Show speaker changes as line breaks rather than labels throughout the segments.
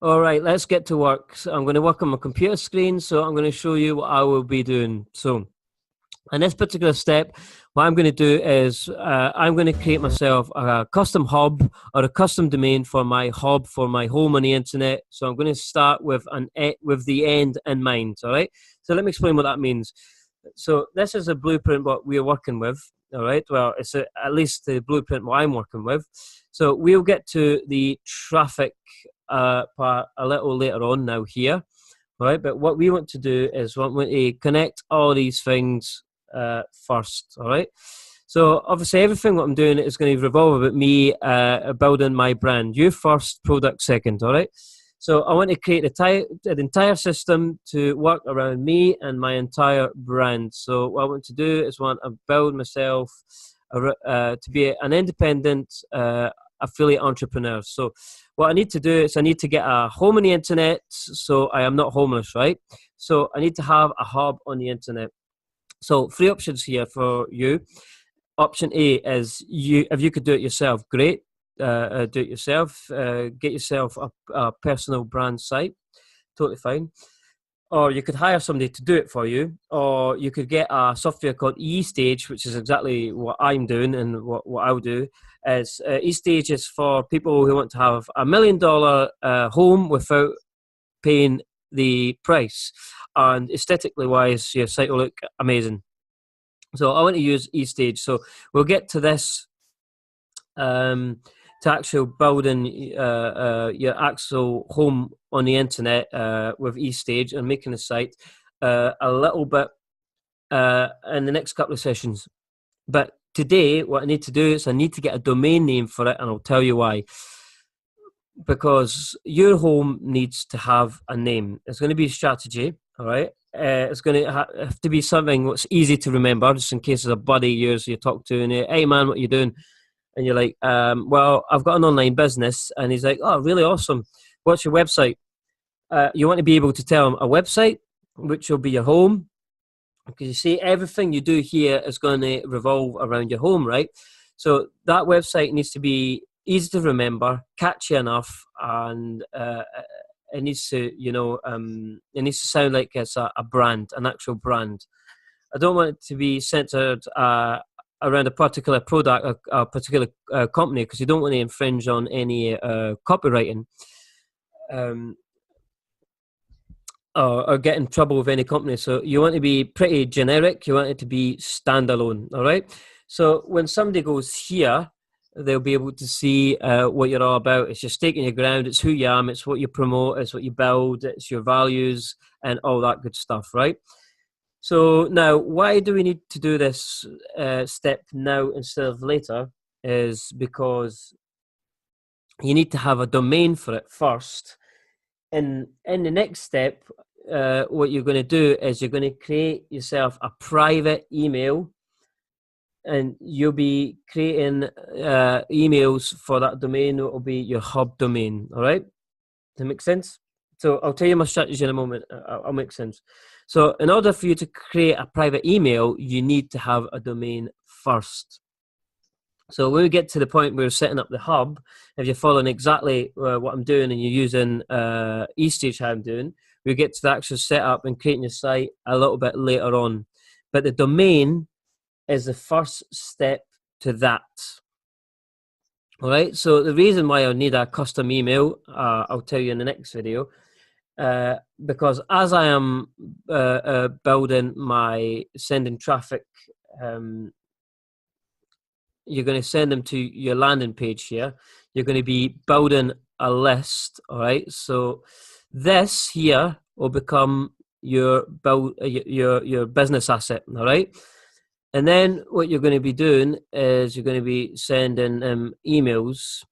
All right, let's get to work. So I'm going to work on my computer screen, so I'm going to show you what I will be doing. So in this particular step, what I'm going to do is I'm going to create myself a custom hub or a custom domain for my hub for my home on the internet. So I'm going to start with with the end in mind. All right. So let me explain what that means. So this is a blueprint what we're working with. All right. Well, it's at least the blueprint what I'm working with. So we'll get to the traffic part a little later on now here. All right. But what we want to do is we want to connect all these things first. All right. So obviously everything what I'm doing is going to revolve about me building my brand. You first, product second. All right. So I want to create the entire system to work around me and my entire brand. So what I want to do is want to build myself to be an independent affiliate entrepreneur. So what I need to do is I need to get a home on the internet so I am not homeless, right? So I need to have a hub on the internet. So three options here for you. Option A is if you could do it yourself, great. Do it yourself. Get yourself a personal brand site, totally fine. Or you could hire somebody to do it for you, or you could get a software called eStage, which is exactly what I'm doing and what I'll do. Is eStage is for people who want to have $1 million home without paying the price, and aesthetically wise, your site will look amazing. So I want to use eStage. So we'll get to this to actual building your actual home on the internet with eStage and making a site a little bit in the next couple of sessions. But today, what I need to do is I need to get a domain name for it, and I'll tell you why. Because your home needs to have a name. It's going to be a strategy, all right? It's going to have to be something that's easy to remember, just in case there's a buddy of yours you talk to and hey man, what are you doing? And you're like, well, I've got an online business. And he's like, oh, really awesome. What's your website? You want to be able to tell him a website, which will be your home. Because you see, everything you do here is going to revolve around your home, right? So that website needs to be easy to remember, catchy enough, and it needs to, it needs to sound like it's a brand, an actual brand. I don't want it to be centered around a particular product, a particular company, because you don't want to infringe on any copywriting or get in trouble with any company. So you want to be pretty generic. You want it to be standalone, all right? So when somebody goes here, they'll be able to see what you're all about. It's your stake in your ground. It's who you are. It's what you promote. It's what you build. It's your values and all that good stuff, right? So now, why do we need to do this step now instead of later? Is because you need to have a domain for it first. And in the next step, what you're going to do is you're going to create yourself a private email, and you'll be creating emails for that domain. It will be your hub domain. All right? Does that make sense? So I'll tell you my strategy in a moment. I'll make sense. So in order for you to create a private email, you need to have a domain first. So when we get to the point where we're setting up the hub, if you're following exactly what I'm doing and you're using eStage how I'm doing, we get to the actual setup and creating your site a little bit later on. But the domain is the first step to that. All right. So the reason why I need a custom email, I'll tell you in the next video. Because as I am building my sending traffic, you're going to send them to your landing page here. You're going to be building a list, all right? So this here will become your business asset, all right? And then what you're going to be doing is you're going to be sending emails.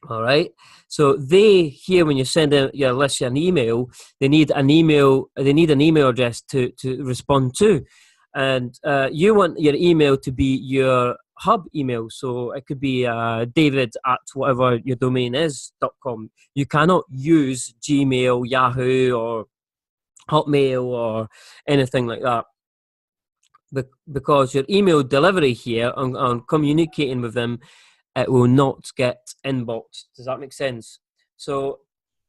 All right. So they here, when you send your list an email, they need an email address to respond to. And you want your email to be your hub email. So it could be David at whatever your domain is .com. You cannot use Gmail, Yahoo, or Hotmail or anything like that. Because your email delivery here on communicating with them, it will not get inboxed. Does that make sense? So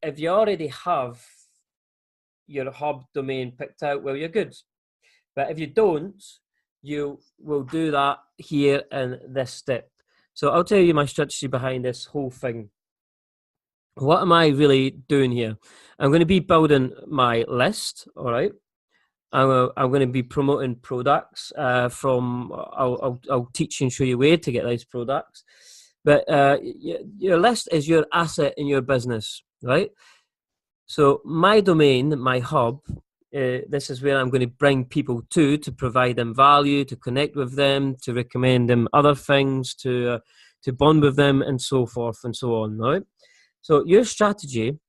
if you already have your hub domain picked out, well, you're good. But if you don't, you will do that here in this step. So I'll tell you my strategy behind this whole thing. What am I really doing here? I'm going to be building my list, all right? I'm going to be promoting products from. I'll teach you and show you where to get those products. But your list is your asset in your business, right? So my domain, my hub, this is where I'm going to bring people to provide them value, to connect with them, to recommend them other things, to bond with them, and so forth and so on, right? So your strategy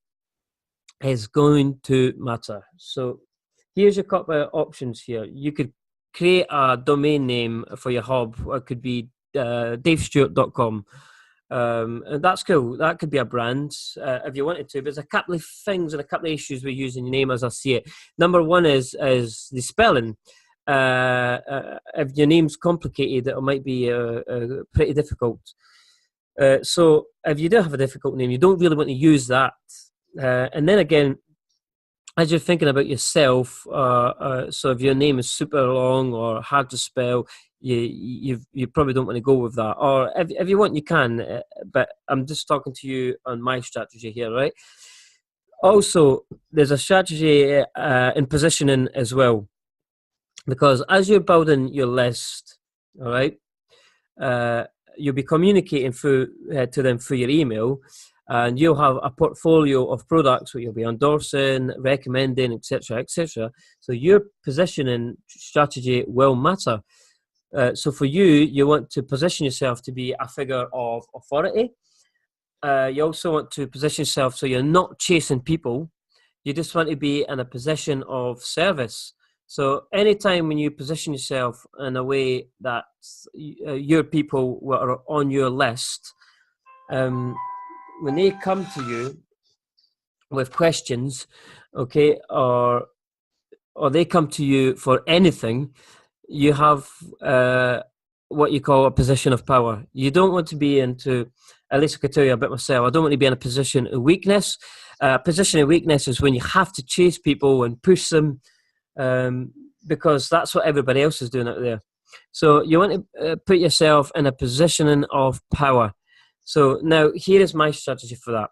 is going to matter. So here's a couple of options here. You could create a domain name for your hub. It could be davestewart.com. And that's cool. That could be a brand if you wanted to. But there's a couple of things and a couple of issues with using your name as I see it. Number one is the spelling. If your name's complicated, it might be pretty difficult. So if you do have a difficult name, you don't really want to use that. And then again, as you're thinking about yourself, so if your name is super long or hard to spell, you probably don't want to go with that. Or if you want, you can. But I'm just talking to you on my strategy here, right? Also, there's a strategy in positioning as well, because as you're building your list, all right, you'll be communicating through to them through your email. And you'll have a portfolio of products that you'll be endorsing, recommending, etc., etc. So your positioning strategy will matter. So for you, you want to position yourself to be a figure of authority. You also want to position yourself so you're not chasing people. You just want to be in a position of service. So anytime when you position yourself in a way that your people are on your list, when they come to you with questions, okay, or they come to you for anything, you have what you call a position of power. You don't want to be into, at least I could tell you a bit myself, I don't want to be in a position of weakness. Position of weakness is when you have to chase people and push them, because that's what everybody else is doing out there. So you want to put yourself in a position of power. So now here is my strategy for that.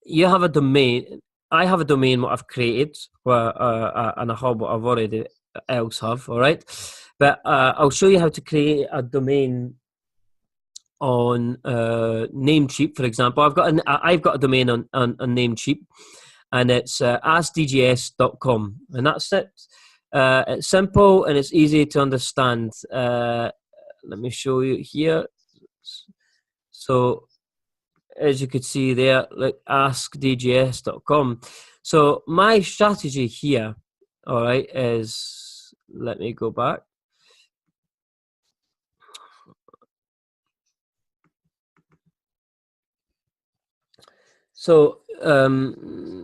You have a domain. I have a domain what I've created, and a hub what I've already else have. All right, but I'll show you how to create a domain on Namecheap, for example. I've got a domain on Namecheap, and it's askdgs.com, and that's it. It's simple and it's easy to understand. Let me show you here. So as you could see there, like askdgs.com. So my strategy here, all right, is, let me go back. So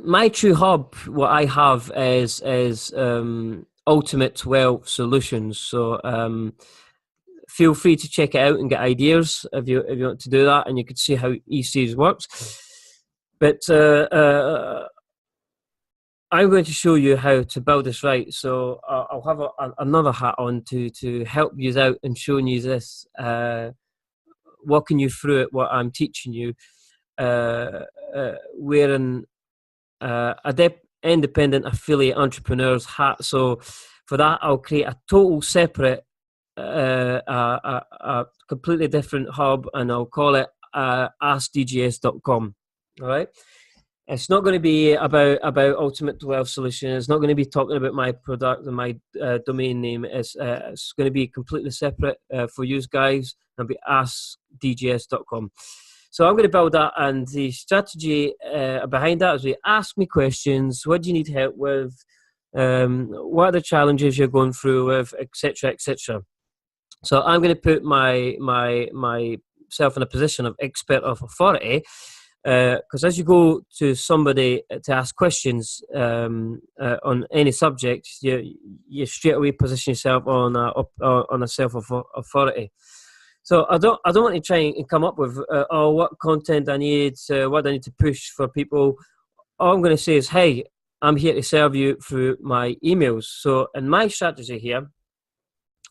my true hub, what I have is Ultimate Wealth Solutions. So feel free to check it out and get ideas if you want to do that, and you can see how eSeries works. But I'm going to show you how to build this right. So I'll have another hat on to help you out and showing you this, walking you through it, what I'm teaching you, wearing a independent affiliate entrepreneur's hat. So for that, I'll create a total separate, a completely different hub, and I'll call it askdgs.com. All right. It's not going to be about Ultimate Wealth Solution. It's not going to be talking about my product and my domain name. It's going to be completely separate for you guys. It'll be askdgs.com. So I'm going to build that, and the strategy behind that is we ask me questions. What do you need help with? What are the challenges you're going through with, etc., etc. So I'm going to put myself in a position of expert of authority, because as you go to somebody to ask questions on any subject, you straight away position yourself on a self authority. So I don't want to try and come up with what content I need, what I need to push for people. All I'm going to say is, hey, I'm here to serve you through my emails. So in my strategy here,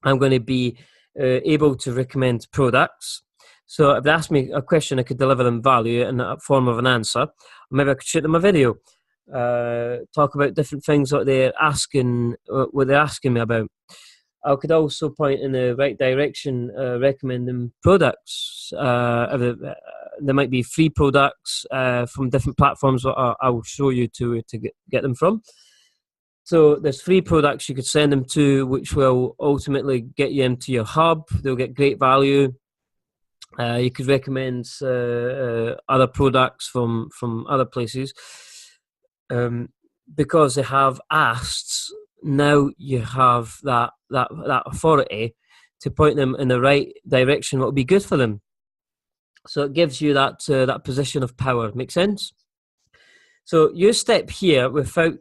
I'm going to be able to recommend products. So if they ask me a question, I could deliver them value in a form of an answer. Maybe I could shoot them a video, talk about different things what they're asking me about. I could also point in the right direction, recommend them products. There might be free products from different platforms that I will show you to get them from. So there's free products you could send them to, which will ultimately get you into your hub. They'll get great value. You could recommend other products from other places. Because they have asked, now you have that authority to point them in the right direction, what will be good for them. So it gives you that position of power. Make sense? So your step here, without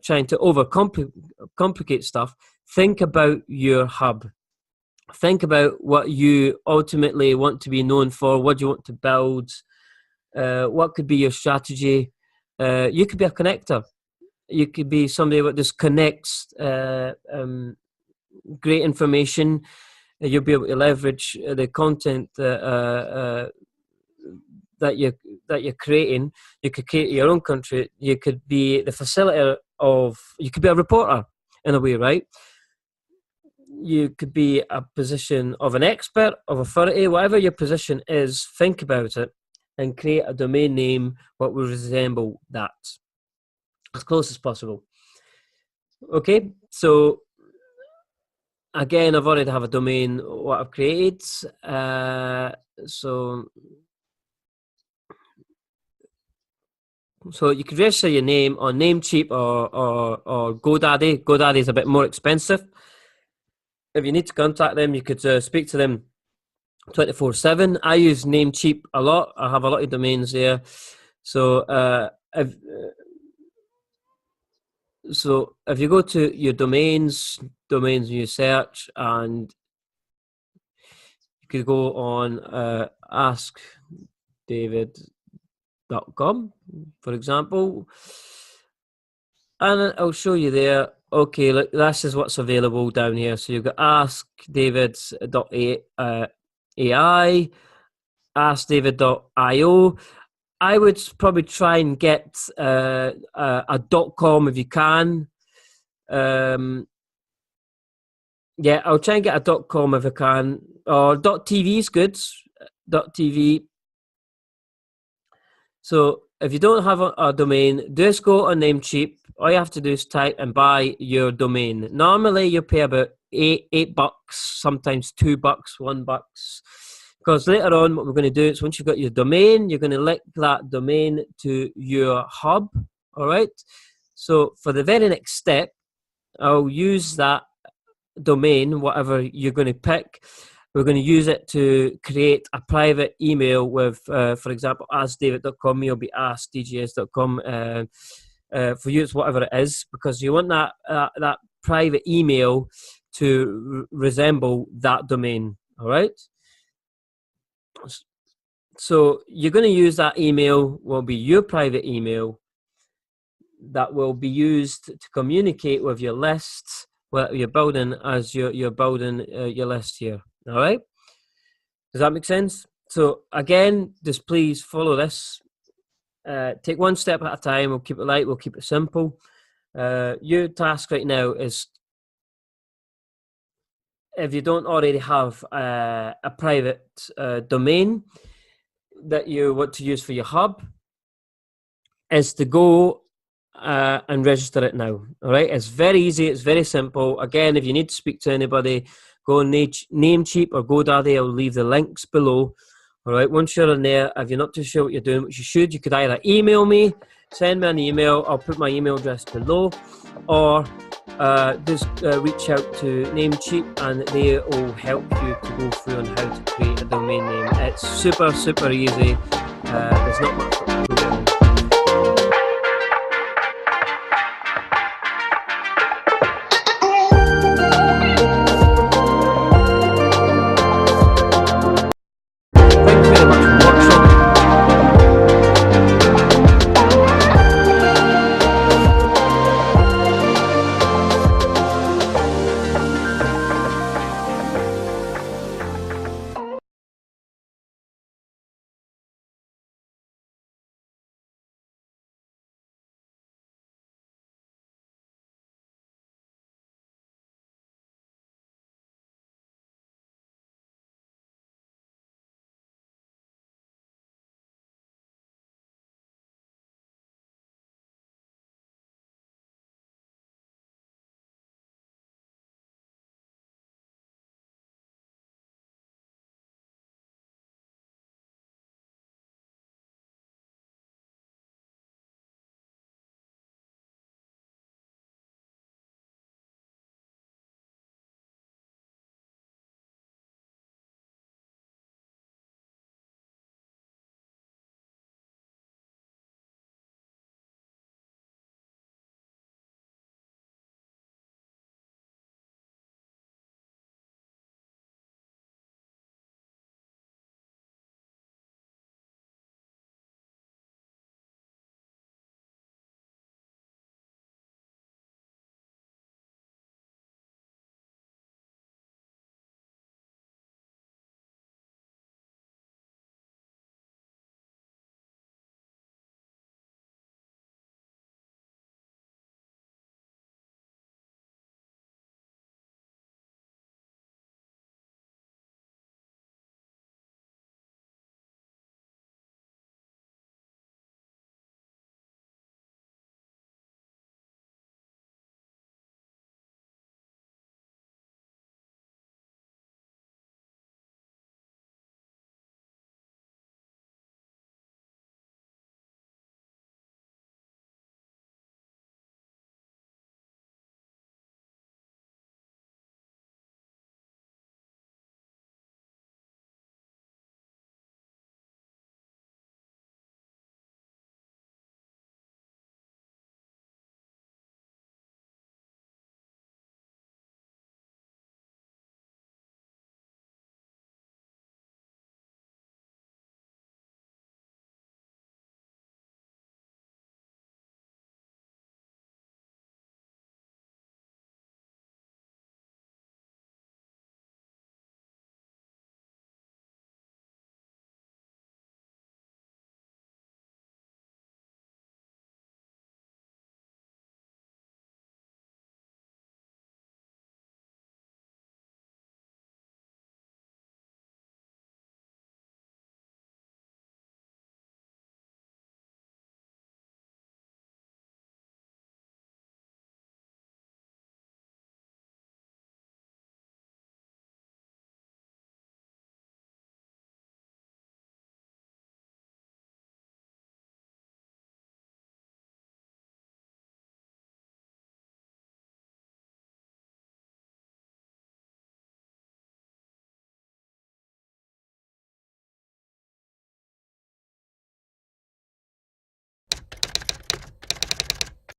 trying to overcomplicate stuff, think about your hub. Think about what you ultimately want to be known for, what you want to build, what could be your strategy. You could be a connector. You could be somebody that just connects great information. You'll be able to leverage the content that you're creating. You could create your own country. You could be the facilitator of. You could be a reporter in a way, right? You could be a position of an expert, of authority, whatever your position is. Think about it and create a domain name what will resemble that as close as possible. Okay, so again, I've already have a domain what I've created. So you could register your name on Namecheap or GoDaddy. GoDaddy is a bit more expensive. If you need to contact them, you could speak to them 24/7. I use Namecheap a lot. I have a lot of domains there. So if you go to your domains you search, and you could go on askdavid.com, for example, and I'll show you there. Okay, look, this is what's available down here. So you've got askdavid.ai, askdavid.io. I would probably try and get a .com if you can. Yeah, I'll try and get a .com if I can. Or .tv is good. .tv. So if you don't have a domain, just go on Namecheap. All you have to do is type and buy your domain. Normally you pay about $8, sometimes $2, $1. Because later on, what we're going to do is once you've got your domain, you're going to link that domain to your hub. All right. So for the very next step, I'll use that domain, whatever you're going to pick. We're going to use it to create a private email with, for example, askdavid.com. You'll be askdgs.com. For you, it's whatever it is, because you want that private email to resemble that domain. All right. So you're going to use that email, will be your private email, that will be used to communicate with your list, what you're building as you're building your list here. All right. Does that make sense? So again, just please follow this. Take one step at a time. We'll keep it light. We'll keep it simple. Your task right now is, if you don't already have a private domain that you want to use for your hub, is to go and register it now. All right, it's very easy. It's very simple. Again, if you need to speak to anybody, go on Namecheap or GoDaddy. I'll leave the links below. All right, once you're in there, if you're not too sure what you're doing, which you should, you could either email me, send me an email. I'll put my email address below, or just reach out to Namecheap and they will help you to go through on how to create a domain name. It's super, super easy. There's not much programming.